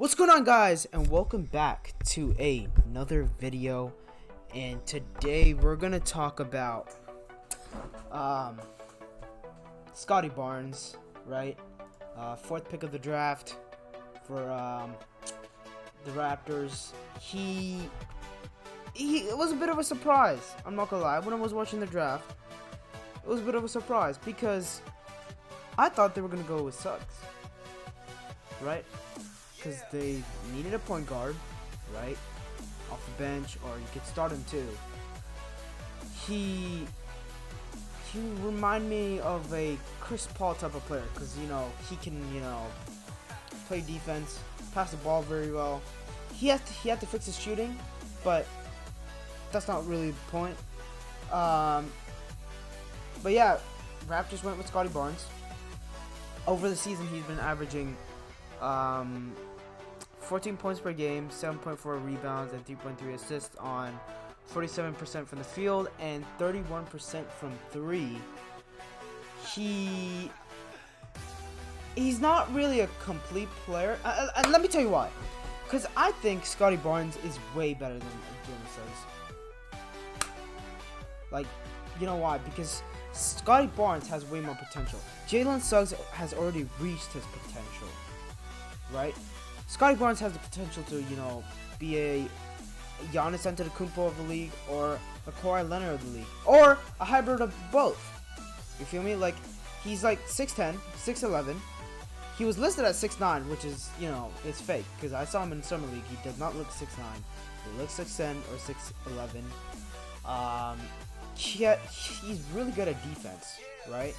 What's going on, guys, and welcome back to another video. And today we're gonna talk about Scottie Barnes, right? Fourth pick of the draft for the Raptors. It was a bit of a surprise. I'm not gonna lie. When I was watching the draft, it was a bit of a surprise because I thought they were gonna go with Suggs, right? Because they needed a point guard, right, off the bench, or you could start him too. He remind me of a Chris Paul type of player, because he can play defense, pass the ball very well. He had to fix his shooting, but that's not really the point. But yeah, Raptors went with Scottie Barnes. Over the season, he's been averaging 14 points per game, 7.4 rebounds, and 3.3 assists on 47% from the field and 31% from three. He's not really a complete player, and let me tell you why. Because I think Scottie Barnes is way better than Giannis Suggs. Like, you know why? Because Scottie Barnes has way more potential. Jalen Suggs has already reached his potential, right? Scottie Barnes has the potential to, be a Giannis Antetokounmpo of the league, or a Kawhi Leonard of the league, or a hybrid of both. You feel me? Like, he's like 6'10", 6'11". He was listed at 6'9", which is, it's fake, because I saw him in Summer League. He does not look 6'9". He looks 6'10" or 6'11". He's really good at defense, right?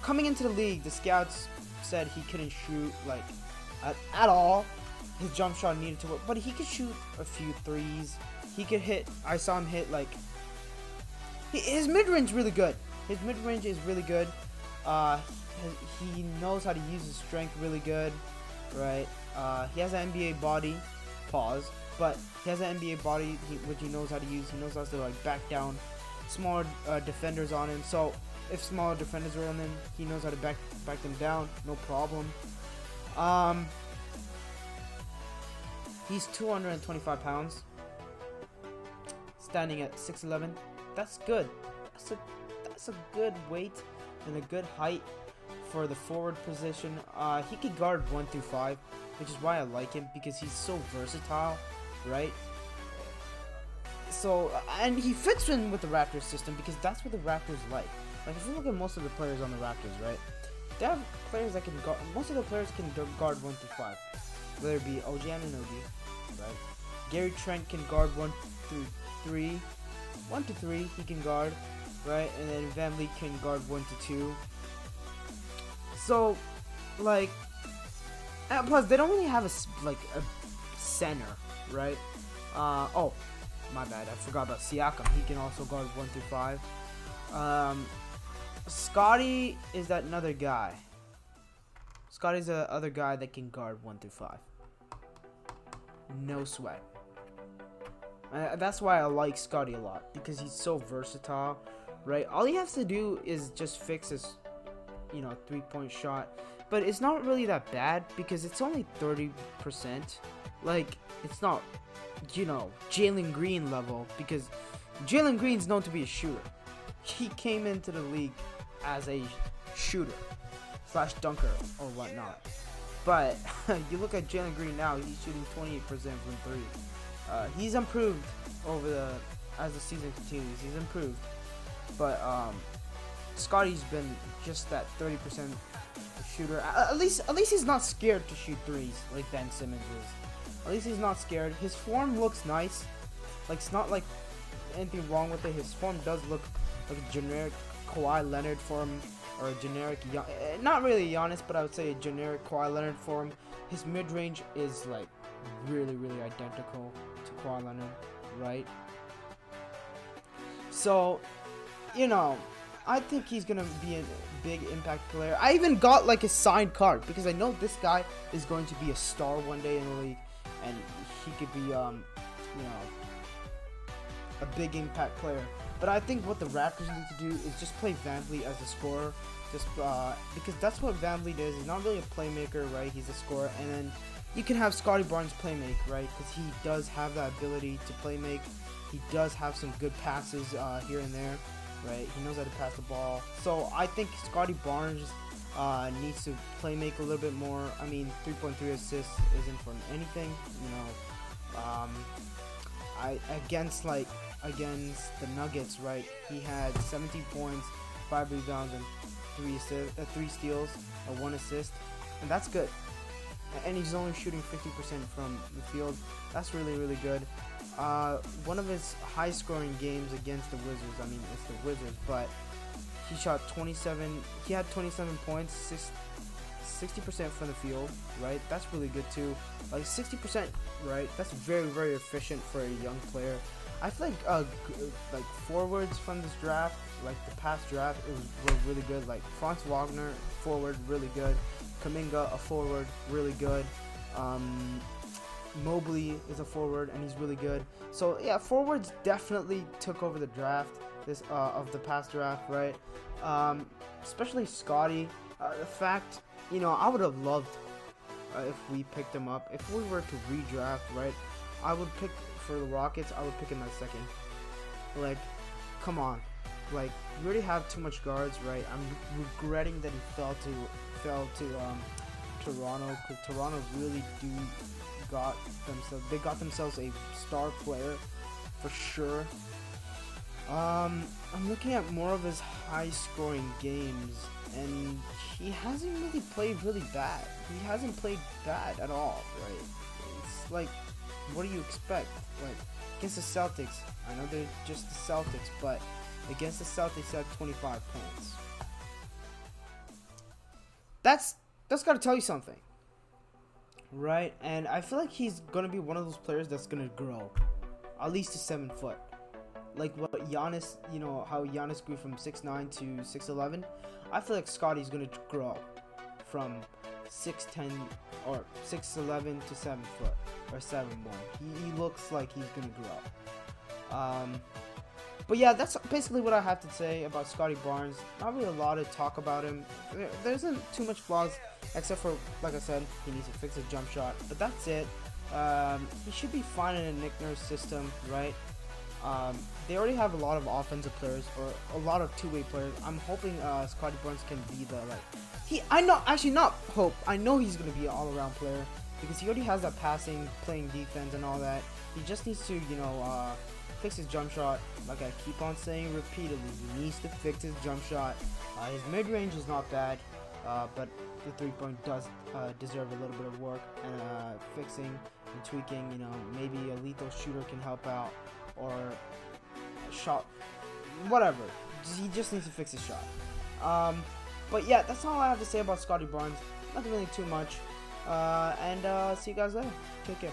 Coming into the league, the scouts said he couldn't shoot like at all. His jump shot needed to work, but he could shoot a few threes. He could hit. I saw him hit like his mid-range really good. His mid-range is really good. He knows how to use his strength really good, right? He has an NBA body. Pause. But he has an NBA body which he knows how to use. He knows how to like back down smaller defenders on him. So if smaller defenders are on him, he knows how to back them down, no problem. He's 225 pounds, standing at 6'11". That's good. That's a good weight and a good height for the forward position. He could guard 1 through 5, which is why I like him, because he's so versatile, right? So, and he fits in with the Raptors system, because that's what the Raptors like. Like, if you look at most of the players on the Raptors, right? They have players that can guard. Most of the players can guard 1 through 5, whether it be OG Anunoby, right? Gary Trent can guard 1 through 3. 1 to 3 he can guard, right? And then Van Lee can guard 1 to 2. So, like, and plus they don't really have a center, right? Oh, my bad, I forgot about Siakam. He can also guard 1 through 5. Scottie is that another guy. Scottie's the other guy that can guard 1 through 5. No sweat. That's why I like Scottie a lot, because he's so versatile, right? All he has to do is just fix his, 3-point shot. But it's not really that bad, because it's only 30%. Like, it's not, Jalen Green level, because Jalen Green's known to be a shooter. He came into the league as a shooter / dunker or whatnot. But you look at Jalen Green now, he's shooting 28% from 3. He's improved as the season continues. He's improved. But Scottie's been just that 30% shooter. At least he's not scared to shoot threes like Ben Simmons is. At least he's not scared. His form looks nice. Like, it's not like anything wrong with it. His form does look like a generic Kawhi Leonard form, or a generic, not really Giannis, but I would say a generic Kawhi Leonard form. His mid-range is like really, really identical to Kawhi Leonard, right? So, I think he's gonna be a big impact player. I even got like a signed card, because I know this guy is going to be a star one day in the league, and he could be, a big impact player. But I think what the Raptors need to do is just play Van Vliet as a scorer, just because that's what VanVleet is. He's not really a playmaker, right? He's a scorer, and then you can have Scottie Barnes playmake, right? Because he does have that ability to playmake. He does have some good passes here and there, right? He knows how to pass the ball. So I think Scottie Barnes needs to playmake a little bit more. I mean, 3.3 assists isn't for anything, you know. Against the Nuggets, right? He had 17 points, 5 rebounds, and 3 steals, or 1 assist, and that's good. And he's only shooting 50% from the field. That's really, really good. One of his high-scoring games against the Wizards. I mean, it's the Wizards, but he shot 27. He had 27 points, 60% from the field, right? That's really good too. Like 60%, right? That's very, very efficient for a young player. I feel like forwards from this draft, like the past draft, were really good. Like Franz Wagner, forward, really good. Kuminga, a forward, really good. Mobley is a forward, and he's really good. So yeah, forwards definitely took over the draft of the past draft, right? Especially Scottie. The fact, you know, I would have loved if we picked him up. If we were to redraft, right? I would pick for the Rockets. I would pick him at second. Like, come on. Like, we already have too much guards, right? I'm regretting that he fell to Toronto, because Toronto really got themselves a star player for sure. I'm looking at more of his high-scoring games, and he hasn't really played really bad. He hasn't played bad at all, right? It's like, what do you expect? Like, against the Celtics, I know they're just the Celtics, but against the Celtics, he had 25 points. That's got to tell you something, right? And I feel like he's gonna be one of those players that's gonna grow, at least to 7 foot. Like what Giannis, you know, how Giannis grew from 6'9" to 6'11". I feel like Scottie's gonna grow from 6'10" or 6'11" to 7 foot or 7'1". He looks like he's gonna grow. But yeah, that's basically what I have to say about Scottie Barnes. Not really a lot to talk about him. There isn't too much flaws, except for, like I said, he needs to fix his jump shot. But that's it. He should be fine in a Nick Nurse system, right? They already have a lot of offensive players, or a lot of two-way players. I'm hoping Scottie Barnes can be the, like, I know he's going to be an all-around player, because he already has that passing, playing defense and all that. He just needs to, you know, fix his jump shot. Like I keep on saying repeatedly, he needs to fix his jump shot. His mid-range is not bad, but the three-point does deserve a little bit of work and fixing and tweaking. You know, maybe a lethal shooter can help out, or a shot, whatever. He just needs to fix his shot. But yeah, that's all I have to say about Scottie Barnes. Nothing really too much. And see you guys later. Take care.